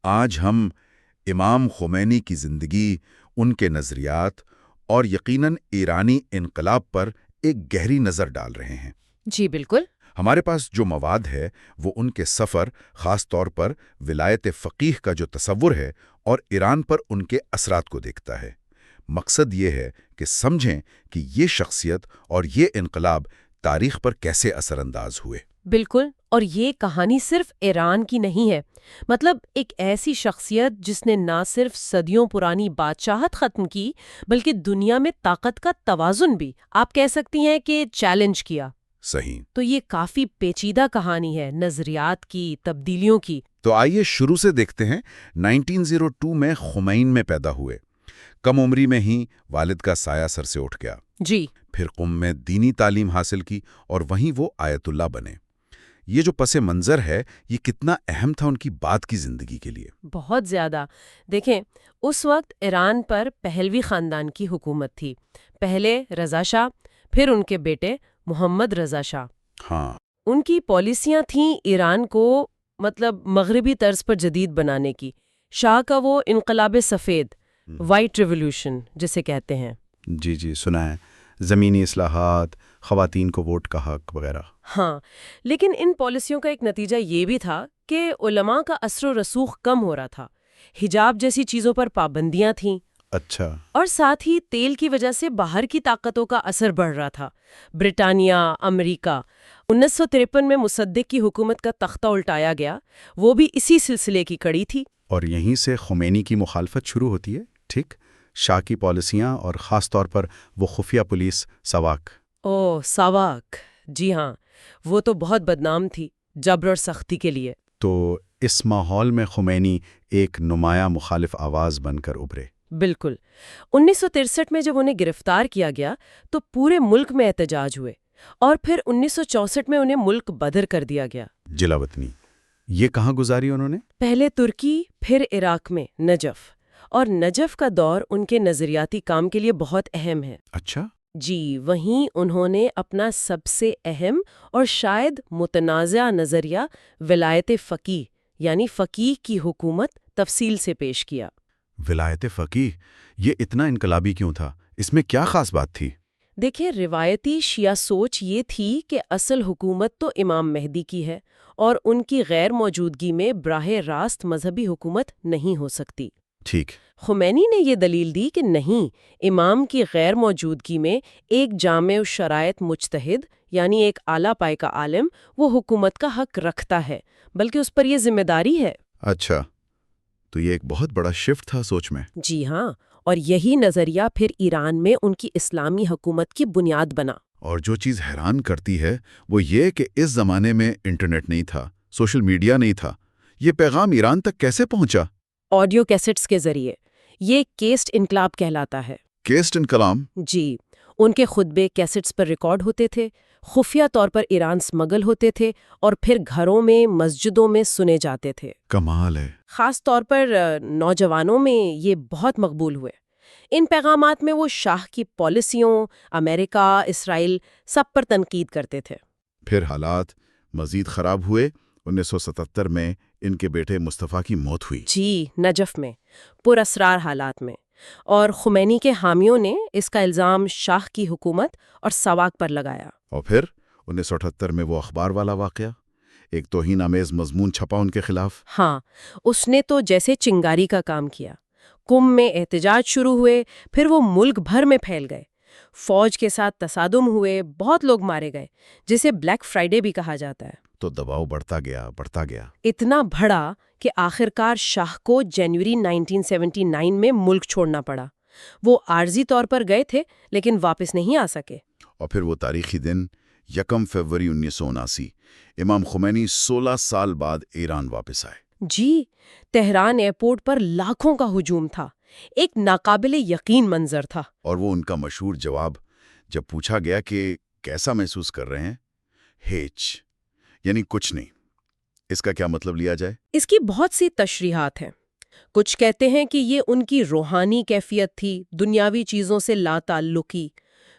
آج ہم امام خمینی کی زندگی، ان کے نظریات اور یقیناً ایرانی انقلاب پر ایک گہری نظر ڈال رہے ہیں۔ جی بالکل۔ ہمارے پاس جو مواد ہے وہ ان کے سفر، خاص طور پر ولایت فقیہ کا جو تصور ہے اور ایران پر ان کے اثرات کو دیکھتا ہے۔ مقصد یہ ہے کہ سمجھیں کہ یہ شخصیت اور یہ انقلاب تاریخ پر کیسے اثر انداز ہوئے۔ بالکل، اور یہ کہانی صرف ایران کی نہیں ہے، مطلب ایک ایسی شخصیت جس نے نہ صرف صدیوں پرانی بادشاہت ختم کی بلکہ دنیا میں طاقت کا توازن بھی آپ کہہ سکتی ہیں کہ چیلنج کیا۔ صحیح۔ تو یہ کافی پیچیدہ کہانی ہے، نظریات کی، تبدیلیوں کی۔ تو آئیے شروع سے دیکھتے ہیں۔ 1902 میں خمین میں پیدا ہوئے۔ کم عمری میں ہی والد کا سایہ سر سے اٹھ گیا۔ جی۔ پھر قم میں دینی تعلیم حاصل کی اور وہیں وہ آیت اللہ بنے۔ یہ جو پس منظر ہے، یہ کتنا اہم تھا ان کی بعد کی زندگی کے لیے؟ بہت زیادہ۔ دیکھیں، اس وقت ایران پر پہلوی خاندان کی حکومت تھی۔ پہلے رضا شاہ، پھر ان کے بیٹے محمد رضا شاہ۔ ہاں۔ ان کی پالیسیاں تھیں ایران کو مغربی طرز پر جدید بنانے کی۔ شاہ کا وہ انقلاب سفید، وائٹ ریولوشن جسے کہتے ہیں۔ جی سنا ہے، زمینی اصلاحات، خواتین کو ووٹ کا حق وغیرہ۔ ہاں، لیکن ان پالیسیوں کا ایک نتیجہ یہ بھی تھا کہ علماء کا اثر و رسوخ کم ہو رہا تھا، حجاب جیسی چیزوں پر پابندیاں تھیں۔ اچھا۔ اور ساتھ ہی تیل کی وجہ سے باہر کی طاقتوں کا اثر بڑھ رہا تھا۔ برطانیہ، امریکہ۔ 1953 میں مصدق کی حکومت کا تختہ الٹایا گیا، وہ بھی اسی سلسلے کی کڑی تھی۔ اور یہیں سے خمینی کی مخالفت شروع ہوتی ہے، ٹھیک؟ شاہ کی پالیسیاں اور خاص طور پر وہ خفیہ پولیس ساواک۔ ساواک، جی ہاں، وہ تو بہت بدنام تھی جبر اور سختی کے لیے۔ تو اس ماحول میں خمینی ایک نمایاں مخالف آواز بن کر ابھرے۔ بالکل۔ 1963 میں جب انہیں گرفتار کیا گیا تو پورے ملک میں احتجاج ہوئے، اور پھر 1964 میں انہیں ملک بدر کر دیا گیا۔ جلا وطنی یہ کہاں گزاری انہوں نے؟ پہلے ترکی، پھر عراق میں نجف، اور نجف کا دور ان کے نظریاتی کام کے لیے بہت اہم ہے۔ اچھا۔ جی، وہیں انہوں نے اپنا سب سے اہم اور شاید متنازع نظریہ ولایت فقیہ یعنی فقیہ کی حکومت تفصیل سے پیش کیا۔ ولایت فقیہ، یہ اتنا انقلابی کیوں تھا؟ اس میں کیا خاص بات تھی؟ دیکھیں، روایتی شیعہ سوچ یہ تھی کہ اصل حکومت تو امام مہدی کی ہے اور ان کی غیر موجودگی میں براہ راست مذہبی حکومت نہیں ہو سکتی۔ ٹھیک۔ خمینی نے یہ دلیل دی کہ نہیں، امام کی غیر موجودگی میں ایک جامع شرائط مجتہد یعنی ایک اعلیٰ پائے کا عالم وہ حکومت کا حق رکھتا ہے، بلکہ اس پر یہ ذمہ داری ہے۔ اچھا، تو یہ ایک بہت بڑا شفٹ تھا سوچ میں۔ جی ہاں، اور یہی نظریہ پھر ایران میں ان کی اسلامی حکومت کی بنیاد بنا۔ اور جو چیز حیران کرتی ہے وہ یہ کہ اس زمانے میں انٹرنیٹ نہیں تھا، سوشل میڈیا نہیں تھا۔ یہ پیغام ایران تک کیسے پہنچا؟ آڈیو کیسٹس کے ذریعے۔ یہ کیسٹ انقلاب کہلاتا ہے۔ کیسٹ انقلاب؟ جی، ان کے خطبے کیسٹس پر ریکارڈ ہوتے تھے، خفیہ طور پر ایران سمگل ہوتے تھے اور پھر گھروں میں، مسجدوں میں سنے جاتے تھے۔ کمال ہے۔ خاص طور پر نوجوانوں میں یہ بہت مقبول ہوئے۔ ان پیغامات میں وہ شاہ کی پالیسیوں، امریکہ، اسرائیل سب پر تنقید کرتے تھے۔ پھر حالات مزید خراب ہوئے۔ 1977 میں ان کے بیٹے مصطفیٰ کی موت ہوئی۔ جی، نجف میں، پراسرار حالات میں، اور خمینی کے حامیوں نے اس کا الزام شاہ کی حکومت اور ساواک پر لگایا۔ اور پھر 1978 میں وہ اخبار والا واقعہ، ایک توہین آمیز مضمون چھپا ان کے خلاف۔ ہاں، اس نے تو جیسے چنگاری کا کام کیا۔ قم میں احتجاج شروع ہوئے، پھر وہ ملک بھر میں پھیل گئے۔ فوج کے ساتھ تصادم ہوئے، بہت لوگ مارے گئے، جسے بلیک فرائیڈے بھی کہا جاتا ہے۔ تو دباؤ بڑھتا گیا۔ اتنا بڑھا کہ آخرکار شاہ کو جنوری 1979 میں ملک چھوڑنا پڑا۔ وہ عارضی طور پر گئے تھے لیکن واپس نہیں آ سکے۔ اور پھر وہ تاریخی دن 1 فروری 1979، امام خمینی 16 سال بعد ایران واپس آئے۔ جی، تہران ایئرپورٹ پر لاکھوں کا ہجوم تھا، ایک ناقابل یقین منظر تھا۔ اور وہ ان کا مشہور جواب جب پوچھا گیا کہ کیسا محسوس کر رہے ہیں، ہیچ یعنی کچھ نہیں۔ اس کا کیا مطلب لیا جائے؟ اس کی بہت سی تشریحات ہیں۔ کچھ کہتے ہیں کہ یہ ان کی روحانی کیفیت تھی، دنیاوی چیزوں سے لا تعلقی۔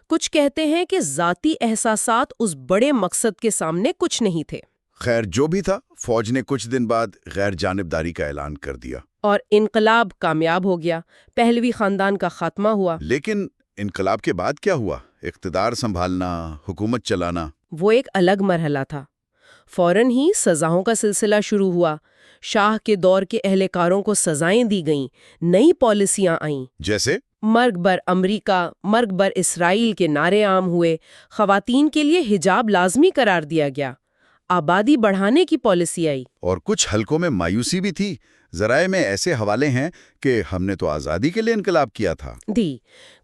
کچھ کہتے ہیں کہ ذاتی احساسات اس بڑے مقصد کے سامنے کچھ نہیں تھے۔ خیر جو بھی تھا، فوج نے کچھ دن بعد غیر جانبداری کا اعلان کر دیا۔ اور انقلاب کامیاب ہو گیا، پہلوی خاندان کا خاتمہ ہوا۔ لیکن انقلاب کے بعد کیا ہوا؟ اقتدار سنبھالنا، حکومت چلانا۔ وہ ایک الگ مرحلہ تھا۔ فوراً ہی سزاؤں کا سلسلہ شروع ہوا۔ شاہ کے دور کے اہلکاروں کو سزائیں دی گئیں، نئی پالیسیاں آئیں۔ جیسے مرگ بر امریکہ، مرگ بر اسرائیل کے نعرے عام ہوئے۔ خواتین کے لیے حجاب لازمی قرار دیا گیا۔ آبادی بڑھانے کی پالیسی آئی۔ اور کچھ حلقوں میں مایوسی بھی تھی۔ ذرائع میں ایسے حوالے ہیں کہ ہم نے تو آزادی کے لیے انقلاب کیا تھا۔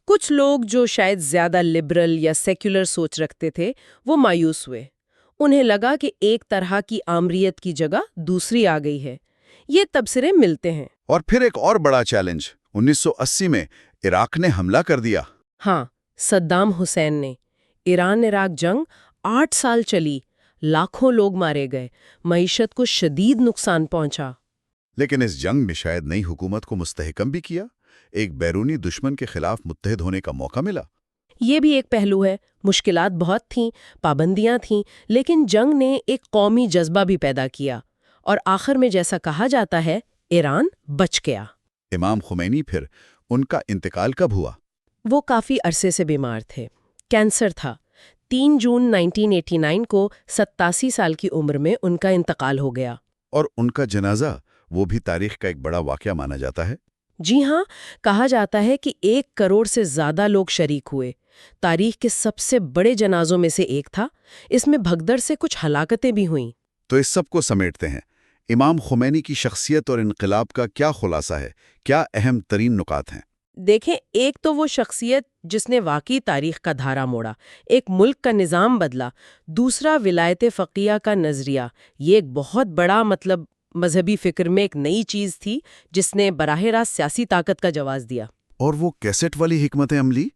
کچھ لوگ جو شاید زیادہ لبرل یا سیکولر سوچ رکھتے تھے وہ مایوس ہوئے۔ انہیں لگا کہ ایک طرح کی آمریت کی جگہ دوسری آ گئی ہے۔ یہ تبصرے ملتے ہیں۔ اور پھر ایک اور بڑا چیلنج 1980 میں عراق نے حملہ کر دیا۔ ہاں، صدام حسین نے۔ ایران عراق جنگ 8 سال چلی، لاکھوں لوگ مارے گئے، معیشت کو شدید نقصان پہنچا۔ لیکن اس جنگ میں شاید نئی حکومت کو مستحکم بھی کیا، ایک بیرونی دشمن کے خلاف متحد ہونے کا موقع ملا۔ یہ بھی ایک پہلو ہے۔ مشکلات بہت تھیں، پابندیاں تھیں، لیکن جنگ نے ایک قومی جذبہ بھی پیدا کیا، اور آخر میں جیسا کہا جاتا ہے ایران بچ گیا۔ امام خمینی پھر ان کا انتقال کب ہوا؟ وہ کافی عرصے سے بیمار تھے، کینسر تھا۔ 3 جون 1989 کو 87 سال کی عمر میں ان کا انتقال ہو گیا۔ اور ان کا جنازہ وہ بھی تاریخ کا ایک بڑا واقعہ مانا جاتا ہے۔ جی ہاں، کہا جاتا ہے کہ 1 کروڑ سے زیادہ لوگ شریک ہوئے۔ تاریخ کے سب سے بڑے جنازوں میں سے ایک تھا۔ اس میں بھگدڑ سے کچھ ہلاکتیں بھی ہوئیں۔ تو اس سب کو سمیٹتے ہیں، امام خمینی کی شخصیت اور انقلاب کا کیا خلاصہ ہے؟ کیا اہم ترین نکات ہیں؟ دیکھیں، ایک تو وہ شخصیت جس نے واقعی تاریخ کا دھارا موڑا، ایک ملک کا نظام بدلا۔ دوسرا ولایت فقیہ کا نظریہ، یہ ایک بہت بڑا مذہبی فکر میں ایک نئی چیز تھی جس نے براہ راست سیاسی طاقت کا جواز دیا۔ اور وہ کیسٹ والی حکمت عملی،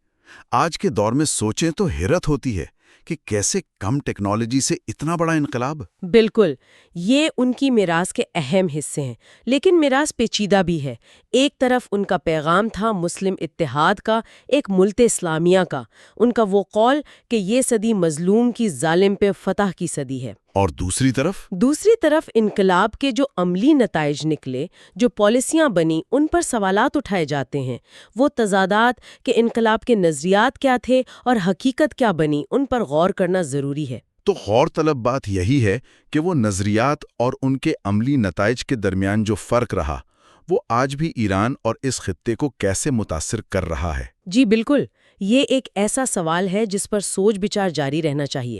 آج کے دور میں سوچیں تو حیرت ہوتی ہے کہ کیسے کم ٹیکنالوجی سے اتنا بڑا انقلاب۔ بالکل، یہ ان کی میراث کے اہم حصے ہیں، لیکن میراث پیچیدہ بھی ہے۔ ایک طرف ان کا پیغام تھا مسلم اتحاد کا، ایک ملت اسلامیہ کا، ان کا وہ قول کہ یہ صدی مظلوم کی ظالم پہ فتح کی صدی ہے۔ اور دوسری طرف انقلاب کے جو عملی نتائج نکلے، جو پالیسیاں بنی، ان پر سوالات اٹھائے جاتے ہیں۔ وہ تضادات کہ انقلاب کے نظریات کیا تھے اور حقیقت کیا بنی، ان پر غور کرنا ضروری ہے۔ تو غور طلب بات یہی ہے کہ وہ نظریات اور ان کے عملی نتائج کے درمیان جو فرق رہا، وہ آج بھی ایران اور اس خطے کو کیسے متاثر کر رہا ہے؟ جی بالکل، یہ ایک ایسا سوال ہے جس پر سوچ بچار جاری رہنا چاہیے۔